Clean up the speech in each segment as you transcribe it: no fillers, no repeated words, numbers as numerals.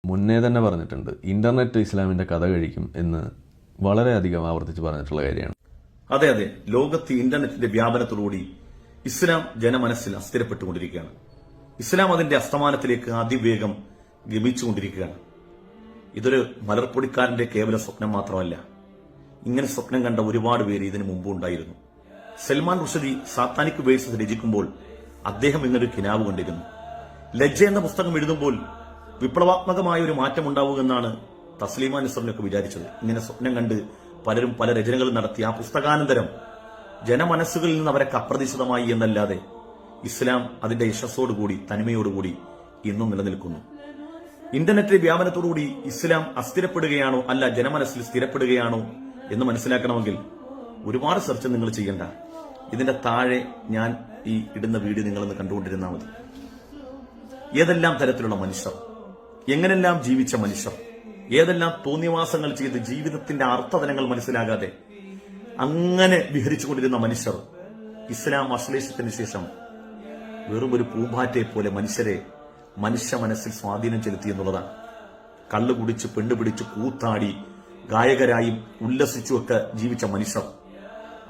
മുന്നേ തന്നെ പറഞ്ഞിട്ടുണ്ട്, ഇന്റർനെറ്റ് ഇസ്ലാമിന്റെ കഥ കഴിക്കും എന്ന് വളരെയധികം ആവർത്തിച്ച് പറഞ്ഞിട്ടുള്ള കാര്യമാണ്. അതെ അതെ, ലോകത്ത് ഇന്റർനെറ്റിന്റെ വ്യാപനത്തോടുകൂടി ഇസ്ലാം ജനമനസ്സിൽ അസ്ഥിരപ്പെട്ടുകൊണ്ടിരിക്കുകയാണ്. ഇസ്ലാം അതിന്റെ അസ്തമാനത്തിലേക്ക് അതിവേഗം ഗമിച്ചുകൊണ്ടിരിക്കുകയാണ്. ഇതൊരു മലർപ്പൊടിക്കാരന്റെ കേവല സ്വപ്നം മാത്രമല്ല. ഇങ്ങനെ സ്വപ്നം കണ്ട ഒരുപാട് പേര് ഇതിനു മുമ്പ് ഉണ്ടായിരുന്നു. സൽമാൻ റുഷ്ദി സാത്താനിക് വേഴ്സസ് രചിക്കുമ്പോൾ അദ്ദേഹം ഇങ്ങനൊരു കിനാവ് കണ്ടിരുന്നു. ലജ്ജ എന്ന പുസ്തകം എഴുതുമ്പോൾ വിപ്ലവാത്മകമായ ഒരു മാറ്റം ഉണ്ടാവുമെന്നാണ് തസ്ലീമ നസറിനൊക്കെ വിചാരിച്ചത്. ഇങ്ങനെ സ്വപ്നം കണ്ട് പലരും പല രചനകളും നടത്തി. ആ പുസ്തകാനന്തരം ജനമനസ്സുകളിൽ നിന്ന് അവരൊക്കെ അപ്രതീക്ഷിതമായി എന്നല്ലാതെ ഇസ്ലാം അതിന്റെ യശസ്സോടുകൂടി തനിമയോടുകൂടി ഇന്നും നിലനിൽക്കുന്നു. ഇന്റർനെറ്റ് വ്യാപനത്തോടുകൂടി ഇസ്ലാം അസ്ഥിരപ്പെടുകയാണോ അല്ല ജനമനസ്സിൽ സ്ഥിരപ്പെടുകയാണോ എന്ന് മനസ്സിലാക്കണമെങ്കിൽ ഒരുപാട് സെർച്ച് നിങ്ങൾ ചെയ്യേണ്ട. ഇതിന്റെ താഴെ ഞാൻ ഈ ഇടുന്ന വീഡിയോ നിങ്ങളൊന്ന് കണ്ടുകൊണ്ടിരുന്നാൽ മതി. ഏതെല്ലാം തരത്തിലുള്ള മനുഷ്യർ, എങ്ങനെല്ലാം ജീവിച്ച മനുഷ്യർ, ഏതെല്ലാം തോന്നിവാസങ്ങൾ ചെയ്ത് ജീവിതത്തിന്റെ അർത്ഥതലങ്ങൾ മനസ്സിലാകാതെ അങ്ങനെ വിഹരിച്ചുകൊണ്ടിരുന്ന മനുഷ്യർ ഇസ്ലാം ആശ്ലേഷത്തിന് ശേഷം വെറും ഒരു പൂമ്പാറ്റയെ പോലെ മനുഷ്യ മനസ്സിൽ സ്വാധീനം ചെലുത്തി എന്നുള്ളതാണ്. കള്ളു കുടിച്ച് പെണ്ണുപിടിച്ച് കൂത്താടി ഗായകരായും ഉല്ലസിച്ചുമൊക്കെ ജീവിച്ച മനുഷ്യർ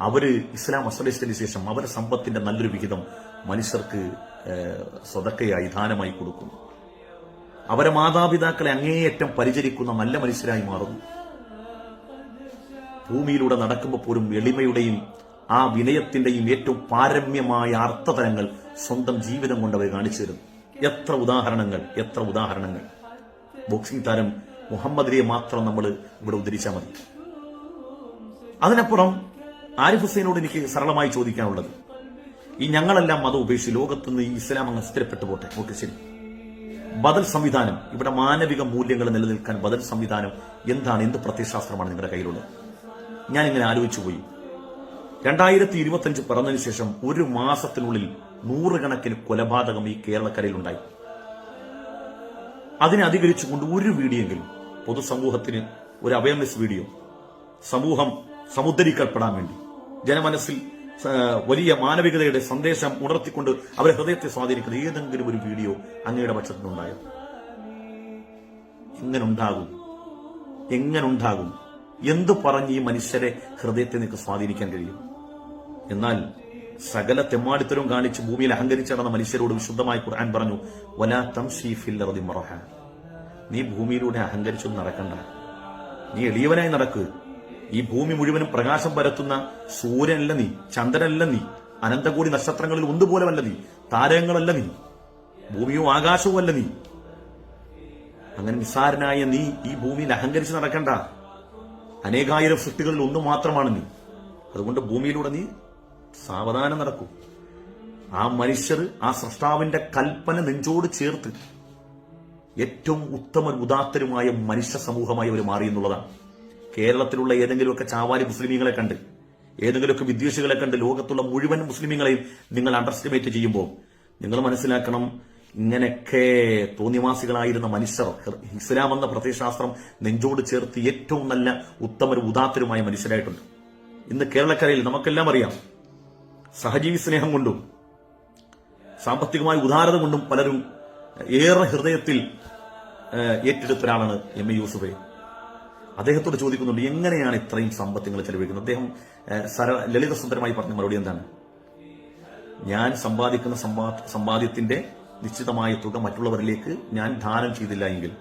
അവര് ഇസ്ലാം ആശ്ലേഷത്തിന് ശേഷം അവരുടെ സമ്പത്തിന്റെ നല്ലൊരു വിഹിതം മനുഷ്യർക്ക് സ്വതക്കയായി ദാനമായി കൊടുക്കുന്നു. അവരെ മാതാപിതാക്കളെ അങ്ങേയറ്റം പരിചരിക്കുന്ന നല്ല മനുഷ്യരായി മാറുന്നു. ഭൂമിയിലൂടെ നടക്കുമ്പോൾ പോലും എളിമയുടെയും ആ വിനയത്തിന്റെയും ഏറ്റവും പാരമ്യമായ അർത്ഥതലങ്ങൾ സ്വന്തം ജീവിതം കൊണ്ട് അവർ കാണിച്ചു തരുന്നു. എത്ര ഉദാഹരണങ്ങൾ. ബോക്സിംഗ് താരം മുഹമ്മദ് അലിയെ മാത്രം നമ്മൾ ഇവിടെ ഉദ്ധരിച്ചാൽ മതി. അതിനപ്പുറം ആരിഫ് ഹുസൈനോട് എനിക്ക് സരളമായി ചോദിക്കാനുള്ളത്, ഈ ഞങ്ങളെല്ലാം മതം ഉപേക്ഷിച്ച് ലോകത്തുനിന്ന് ഈ ഇസ്ലാം അങ്ങ് സ്ഥിരപ്പെട്ടു പോട്ടെ, ഓക്കെ ശരി, ബദൽ സംവിധാനം, ഇവിടെ മാനവിക മൂല്യങ്ങൾ നിലനിൽക്കാൻ ബദൽ സംവിധാനം എന്താണ്? എന്ത് പ്രത്യയശാസ്ത്രമാണ് നിങ്ങളുടെ കയ്യിലുള്ളത്? ഞാനിങ്ങനെ ആലോചിച്ചു പോയി. 2025 പിറന്നതിന് ശേഷം ഒരു മാസത്തിനുള്ളിൽ 100 കണക്കിന് കൊലപാതകം ഈ കേരളക്കരയിലുണ്ടായി. അതിനെ അധികരിച്ചുകൊണ്ട് ഒരു വീഡിയോയെങ്കിലും പൊതുസമൂഹത്തിന് ഒരു അവയർനെസ് വീഡിയോ, സമൂഹം സമുദ്ധരിക്കപ്പെടാൻ വേണ്ടി ജനമനസ്സിൽ വലിയ മാനവികതയുടെ സന്ദേശം ഉണർത്തിക്കൊണ്ട് അവരെ ഹൃദയത്തെ സ്വാധീനിക്കുന്ന ഏതെങ്കിലും ഒരു വീഡിയോ അങ്ങയുടെ പക്ഷത്തുനിന്നുണ്ടായോ? എങ്ങനുണ്ടാകും? എന്തു പറഞ്ഞ് ഈ മനുഷ്യരെ ഹൃദയത്തെ നിങ്ങൾക്ക് സ്വാധീനിക്കാൻ കഴിയും? എന്നാൽ സകല തെമ്മാടിത്തരവും കാണിച്ച് ഭൂമിയിൽ അഹങ്കരിച്ച് നടന്ന മനുഷ്യരോട് വിശുദ്ധമായി ഖുർആൻ പറഞ്ഞു, വലാ തംശീ ഫിൽ അർദി മറഹ, നീ ഭൂമിയിലൂടെ അഹങ്കരിച്ചൊന്നും നടക്കണ്ട, നീ എളിയവനായി നടക്ക്. ഈ ഭൂമി മുഴുവനും പ്രകാശം പരത്തുന്ന സൂര്യനല്ല നീ, ചന്ദ്രനല്ല നീ, അനന്തകോടി നക്ഷത്രങ്ങളിൽ ഒന്നുപോലെയല്ല നീ, താരങ്ങളല്ല നീ, ഭൂമിയോ ആകാശവും അല്ല നീ. അങ്ങനെ നിസ്സാരനായ നീ ഈ ഭൂമിയിൽ അഹങ്കരിച്ച് നടക്കണ്ട. അനേകായിരം സൃഷ്ടികളിൽ ഒന്നു മാത്രമാണ് നീ. അതുകൊണ്ട് ഭൂമിയിലൂടെ നീ സാവധാനം നടക്കൂ. ആ മനുഷ്യർ ആ സൃഷ്ടാവിന്റെ കൽപ്പന നെഞ്ചോട് ചേർത്ത് ഏറ്റവും ഉത്തമ ഉദാത്തരുമായ മനുഷ്യ സമൂഹമായി അവർ മാറി എന്നുള്ളതാണ്. കേരളത്തിലുള്ള ഏതെങ്കിലുമൊക്കെ ചാവാലി മുസ്ലിമീങ്ങളെ കണ്ട്, ഏതെങ്കിലുമൊക്കെ വിദ്വേഷികളെ കണ്ട് ലോകത്തുള്ള മുഴുവൻ മുസ്ലിമീങ്ങളെയും നിങ്ങൾ അണ്ടർസ്റ്റിമേറ്റ് ചെയ്യുമ്പോൾ നിങ്ങൾ മനസ്സിലാക്കണം, ഇങ്ങനെയൊക്കെ തോന്നിവാസികളായിരുന്ന മനുഷ്യർ ഇസ്ലാം എന്ന പ്രത്യയശാസ്ത്രം നെഞ്ചോട് ചേർത്ത് ഏറ്റവും നല്ല ഉത്തമരും ഉദാത്തരുമായ മനുഷ്യരായിട്ടുണ്ട്. ഇന്ന് കേരളക്കരയിൽ നമുക്കെല്ലാം അറിയാം, സഹജീവി സ്നേഹം കൊണ്ടും സാമ്പത്തികമായ ഉദാരത കൊണ്ടും പലരും ഏറെ ഹൃദയത്തിൽ ഏറ്റെടുത്ത ഒരാളാണ് എം എ യൂസുഫ്. അദ്ദേഹത്തോട് ചോദിക്കുന്നുണ്ട്, എങ്ങനെയാണ് ഇത്രയും സമ്പത്തുകൾ ചെലവഴിക്കുന്നത്? അദ്ദേഹം ലളിതസുന്ദരമായി പറഞ്ഞ മറുപടി എന്താണ്? ഞാൻ സമ്പാദിക്കുന്ന സമ്പാദ്യത്തിന്റെ നിശ്ചിതമായ തുക മറ്റുള്ളവരിലേക്ക് ഞാൻ ദാനം ചെയ്തില്ല എങ്കിൽ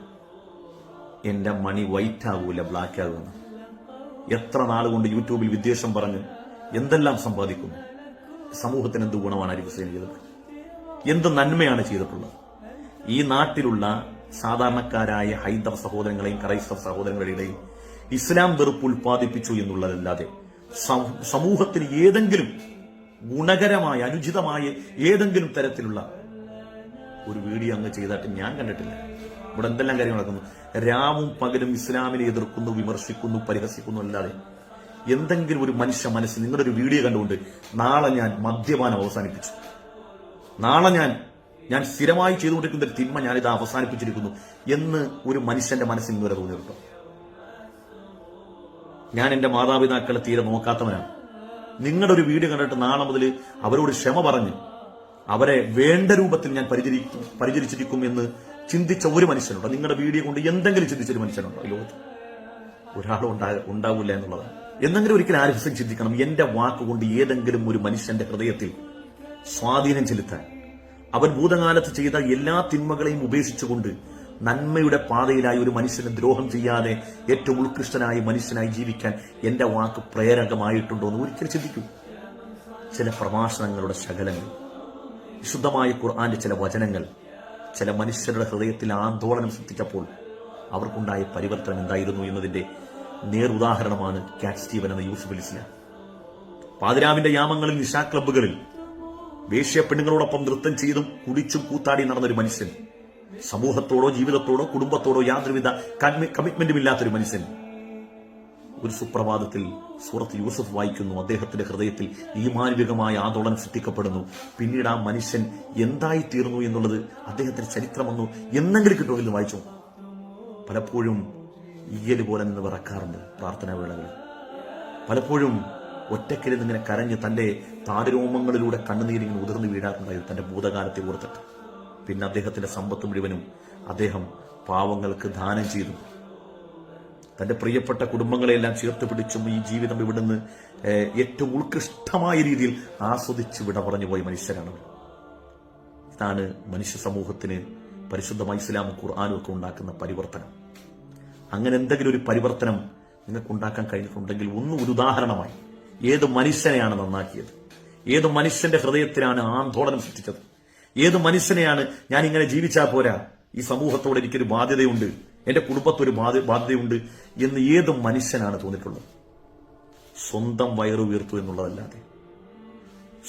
എന്റെ മണി വൈറ്റ് ആകൂല, ബ്ലാക്ക് ആകുമെന്ന്. എത്ര നാളുകൊണ്ട് യൂട്യൂബിൽ വിദ്വേഷം പറഞ്ഞ് എന്തെല്ലാം സമ്പാദിക്കുന്നു. സമൂഹത്തിന് എന്ത് ഗുണമാണ് ആരിഫ് ഹുസൈൻ ചെയ്തത്? എന്ത് നന്മയാണ് ചെയ്തിട്ടുള്ളത്? ഈ നാട്ടിലുള്ള സാധാരണക്കാരായ ഹൈന്ദവ സഹോദരങ്ങളെയും ക്രൈസ്തവ സഹോദരങ്ങളുടെയും ഇസ്ലാം വെറുപ്പ് ഉൽപ്പാദിപ്പിച്ചു എന്നുള്ളതല്ലാതെ സമൂഹത്തിന് ഏതെങ്കിലും ഗുണകരമായ അനുചിതമായ ഏതെങ്കിലും തരത്തിലുള്ള ഒരു വീഡിയോ അങ്ങ് ചെയ്തിട്ട് ഞാൻ കണ്ടിട്ടില്ല. ഇവിടെ എന്തെല്ലാം കാര്യങ്ങൾ നടക്കുന്നു? രാവും പകലും ഇസ്ലാമിനെ എതിർക്കുന്നു, വിമർശിക്കുന്നു, പരിഹസിക്കുന്നു അല്ലാതെ എന്തെങ്കിലും ഒരു മനുഷ്യ മനസ്സിൽ നിങ്ങളുടെ ഒരു വീഡിയോ കണ്ടുകൊണ്ട് നാളെ ഞാൻ മദ്യപാനം അവസാനിപ്പിച്ചു, നാളെ ഞാൻ സ്ഥിരമായി ചെയ്തുകൊണ്ടിരിക്കുന്ന ഒരു തിന്മ ഞാനിത് അവസാനിപ്പിച്ചിരിക്കുന്നു എന്ന് ഒരു മനുഷ്യന്റെ മനസ്സിൽ നിന്ന് വരെ തോന്നിയിട്ടുണ്ടോ? ഞാൻ എന്റെ മാതാപിതാക്കളെ തീരെ നോക്കാത്തവനാണ്. നിങ്ങളുടെ ഒരു വീഡിയോ കണ്ടിട്ട് നാളെ മുതൽ അവരോട് ക്ഷമ പറഞ്ഞ് അവരെ വേണ്ട രൂപത്തിൽ ഞാൻ പരിചരിച്ചിരിക്കും എന്ന് ചിന്തിച്ച ഒരു മനുഷ്യനുണ്ടോ? നിങ്ങളുടെ വീഡിയോ കൊണ്ട് എന്തെങ്കിലും ചിന്തിച്ചൊരു മനുഷ്യനുണ്ടോ ഈ ലോകത്ത്? ഒരാളും ഉണ്ടാവില്ല എന്നുള്ളതാണ്. എന്നെങ്കിലും ഒരിക്കലും ആരിഫ് ഹുസൈൻ ചിന്തിക്കണം, എന്റെ വാക്കുകൊണ്ട് ഏതെങ്കിലും ഒരു മനുഷ്യന്റെ ഹൃദയത്തിൽ സ്വാധീനം ചെലുത്താൻ, അവൻ ഭൂതകാലത്ത് ചെയ്ത എല്ലാ തിന്മകളെയും ഉപേക്ഷിച്ചുകൊണ്ട് നന്മയുടെ പാതയിലായി ഒരു മനുഷ്യന് ദ്രോഹം ചെയ്യാതെ ഏറ്റവും ഉത്കൃഷ്ടനായ മനുഷ്യനായി ജീവിക്കാൻ എന്റെ വാക്ക് പ്രേരകമായിട്ടുണ്ടോ എന്ന് ഒരിക്കലും ചിന്തിക്കൂ. ചില പ്രഭാഷണങ്ങളുടെ ശകലങ്ങൾ, വിശുദ്ധമായ ഖുർആന്റെ ചില വചനങ്ങൾ ചില മനുഷ്യരുടെ ഹൃദയത്തിൽ ആന്തോളനം സൃഷ്ടിച്ചപ്പോൾ അവർക്കുണ്ടായ പരിവർത്തനം എന്തായിരുന്നു എന്നതിന്റെ നേരുദാഹരണമാണ് കാറ്റ് സ്റ്റീവൻ എന്ന യൂസുഫ് ഇസ്ലാം. പാതിരാവിന്റെ യാമങ്ങളിൽ നിശാ ക്ലബ്ബുകളിൽ വേശ്യ പെണ്ണുങ്ങളോടൊപ്പം നൃത്തം ചെയ്തും കുടിച്ചും കൂത്താടി നടന്നൊരു മനുഷ്യൻ, സമൂഹത്തോടോ ജീവിതത്തോടോ കുടുംബത്തോടോ യാതൊരുവിധ കമ്മിറ്റ്മെന്റും ഇല്ലാത്തൊരു മനുഷ്യൻ ഒരു സുപ്രഭാതത്തിൽ സൂറത്ത് യൂസുഫ് വായിക്കുന്നു. അദ്ദേഹത്തിന്റെ ഹൃദയത്തിൽ ഈമാനുവികമായ ആന്തോളനം സൃഷ്ടിക്കപ്പെടുന്നു. പിന്നീട് ആ മനുഷ്യൻ എന്തായിത്തീർന്നു എന്നുള്ളത് അദ്ദേഹത്തിന്റെ ചരിത്രമെന്നു എന്നെങ്കിലും കിട്ടുമെങ്കിലും വായിച്ചു. പലപ്പോഴും ഈയല് പോലെ നിന്ന് വിറക്കാറുണ്ട് പ്രാർത്ഥനാ വേളകളിൽ. പലപ്പോഴും ഒറ്റക്കിൽ നിന്നിങ്ങനെ കരഞ്ഞ് തന്റെ താരരോമങ്ങളിലൂടെ കണ്ണുനീരിങ്ങനെ ഉതിർന്നു വീഴാറുണ്ടായിരുന്നു തന്റെ ഭൂതകാലത്തെ ഓർത്തിട്ട്. പിന്നെ അദ്ദേഹത്തിന്റെ സമ്പത്ത് മുഴുവനും അദ്ദേഹം പാവങ്ങൾക്ക് ദാനം ചെയ്തു. തന്റെ പ്രിയപ്പെട്ട കുടുംബങ്ങളെല്ലാം ചേർത്ത് പിടിച്ചും ഈ ജീവിതം ഇവിടുന്ന് ഏറ്റവും ഉത്കൃഷ്ടമായ രീതിയിൽ ആസ്വദിച്ച് വിട പറഞ്ഞു പോയ മനുഷ്യരാണ്. ഇതാണ് മനുഷ്യ സമൂഹത്തിന് പരിശുദ്ധമായ ഇസ്ലാമും ഖുർആനും ഒക്കെ ഉണ്ടാക്കുന്ന പരിവർത്തനം. അങ്ങനെ എന്തെങ്കിലും ഒരു പരിവർത്തനം നിങ്ങൾക്ക് ഉണ്ടാക്കാൻ കഴിഞ്ഞിട്ടുണ്ടെങ്കിൽ ഒരു ഉദാഹരണമായി ഏത് മനുഷ്യനെയാണ് നന്നാക്കിയത്, ഏത് മനുഷ്യന്റെ ഹൃദയത്തിലാണ് ആന്തോളനം സൃഷ്ടിച്ചത്, ഏത് മനുഷ്യനെയാണ് ഞാൻ ഇങ്ങനെ ജീവിച്ചാൽ പോരാ, ഈ സമൂഹത്തോട് എനിക്കൊരു ബാധ്യതയുണ്ട്, എന്റെ കുടുംബത്തൊരു ബാധ്യതയുണ്ട് എന്ന് ഏത് മനുഷ്യനാണ് തോന്നിയിട്ടുള്ളത്? സ്വന്തം വയറു വീർത്തു എന്നുള്ളതല്ലാതെ,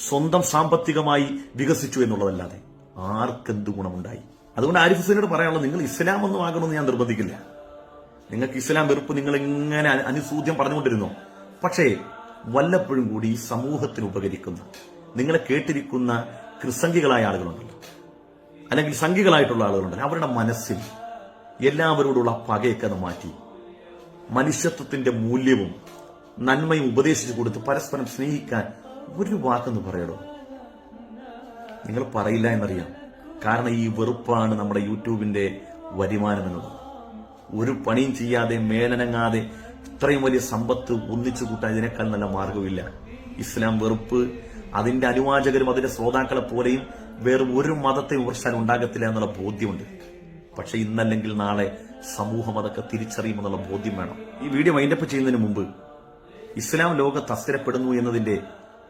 സ്വന്തം സാമ്പത്തികമായി വികസിച്ചു എന്നുള്ളതല്ലാതെ ആർക്കെന്ത് ഗുണമുണ്ടായി? അതുകൊണ്ട് ആരിഫ് ഹുസൈനോട് പറയാനുള്ളത്, നിങ്ങൾ ഇസ്ലാം ഒന്നും ആകണമെന്ന് ഞാൻ നിർബന്ധിക്കില്ല. നിങ്ങൾക്ക് ഇസ്ലാം വെറുപ്പ് നിങ്ങൾ ഇങ്ങനെ അനുസൂദ്യം പറഞ്ഞുകൊണ്ടിരുന്നു. പക്ഷേ വല്ലപ്പോഴും കൂടി ഈ സമൂഹത്തിന് ഉപകരിക്കുന്ന, നിങ്ങളെ കേട്ടിരിക്കുന്ന ക്രിസംഖികളായ ആളുകളുണ്ടല്ലോ, അല്ലെങ്കിൽ സംഘികളായിട്ടുള്ള ആളുകളുണ്ടല്ലോ, അവരുടെ മനസ്സിൽ എല്ലാവരോടുള്ള പകയൊക്കെ അത് മാറ്റി മനുഷ്യത്വത്തിന്റെ മൂല്യവും നന്മയും ഉപദേശിച്ചു കൊടുത്ത് പരസ്പരം സ്നേഹിക്കാൻ ഒരു വാക്കെന്ന് പറയടോ. നിങ്ങൾ പറയില്ല എന്നറിയാം. കാരണം ഈ വെറുപ്പാണ് നമ്മുടെ യൂട്യൂബിന്റെ വരുമാനം എന്നത്. ഒരു പണിയും ചെയ്യാതെ മേലനങ്ങാതെ ഇത്രയും വലിയ സമ്പത്ത് ഒന്നിച്ചു കൂട്ടാൻ ഇതിനേക്കാൾ നല്ല മാർഗമില്ല. ഇസ്ലാം വെറുപ്പ് അതിന്റെ അനുവാചകരും അതിന്റെ ശ്രോതാക്കളെ പോലെയും വേറെ ഒരു മതത്തെ വിമർശനം ഉണ്ടാകത്തില്ല എന്നുള്ള ബോധ്യമുണ്ട്. പക്ഷെ ഇന്നല്ലെങ്കിൽ നാളെ സമൂഹം അതൊക്കെ തിരിച്ചറിയുമെന്നുള്ള ബോധ്യം വേണം. ഈ വീഡിയോ വൈൻഡപ്പ് ചെയ്യുന്നതിന് മുമ്പ് ഇസ്ലാം ലോകത്ത് അസ്ഥിരപ്പെടുന്നു എന്നതിന്റെ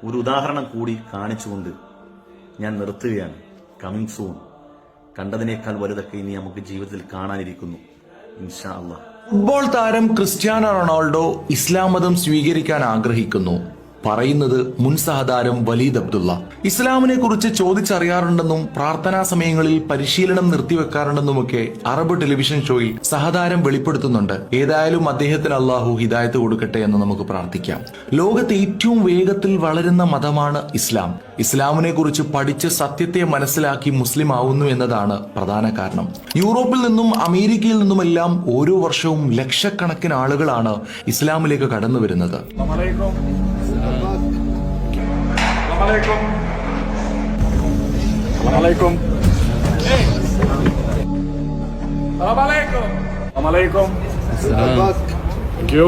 ഒരു ഉദാഹരണം കൂടി കാണിച്ചുകൊണ്ട് ഞാൻ നിർത്തുകയാണ്. Coming soon. കണ്ടതിനേക്കാൾ വലുതൊക്കെ ഇനി നമുക്ക് ജീവിതത്തിൽ കാണാനിരിക്കുന്നു ഇൻഷാ അല്ലാഹ്. ഫുട്ബോൾ താരം ക്രിസ്ത്യാനോ റൊണാൾഡോ ഇസ്ലാം മതം സ്വീകരിക്കാൻ ആഗ്രഹിക്കുന്നു. പറയുന്നത് മുൻ സഹതാരം വലീദ് അബ്ദുള്ള. ഇസ്ലാമിനെ കുറിച്ച് ചോദിച്ചറിയാറുണ്ടെന്നും പ്രാർത്ഥനാ സമയങ്ങളിൽ പരിശീലനം നിർത്തിവെക്കാറുണ്ടെന്നുമൊക്കെ അറബ് ടെലിവിഷൻ ഷോയിൽ സഹതാരം വെളിപ്പെടുത്തുന്നുണ്ട്. ഏതായാലും അദ്ദേഹത്തിന് അള്ളാഹു ഹിദായത്ത് കൊടുക്കട്ടെ എന്ന് നമുക്ക് പ്രാർത്ഥിക്കാം. ലോകത്തെ ഏറ്റവും വേഗത്തിൽ വളരുന്ന മതമാണ് ഇസ്ലാം. ഇസ്ലാമിനെ കുറിച്ച് പഠിച്ച് സത്യത്തെ മനസ്സിലാക്കി മുസ്ലിം ആവുന്നു എന്നതാണ് പ്രധാന കാരണം. യൂറോപ്പിൽ നിന്നും അമേരിക്കയിൽ നിന്നുമെല്ലാം ഓരോ വർഷവും ലക്ഷക്കണക്കിന് ആളുകളാണ് ഇസ്ലാമിലേക്ക് കടന്നു വരുന്നത്. Assalamualaikum. Thank you.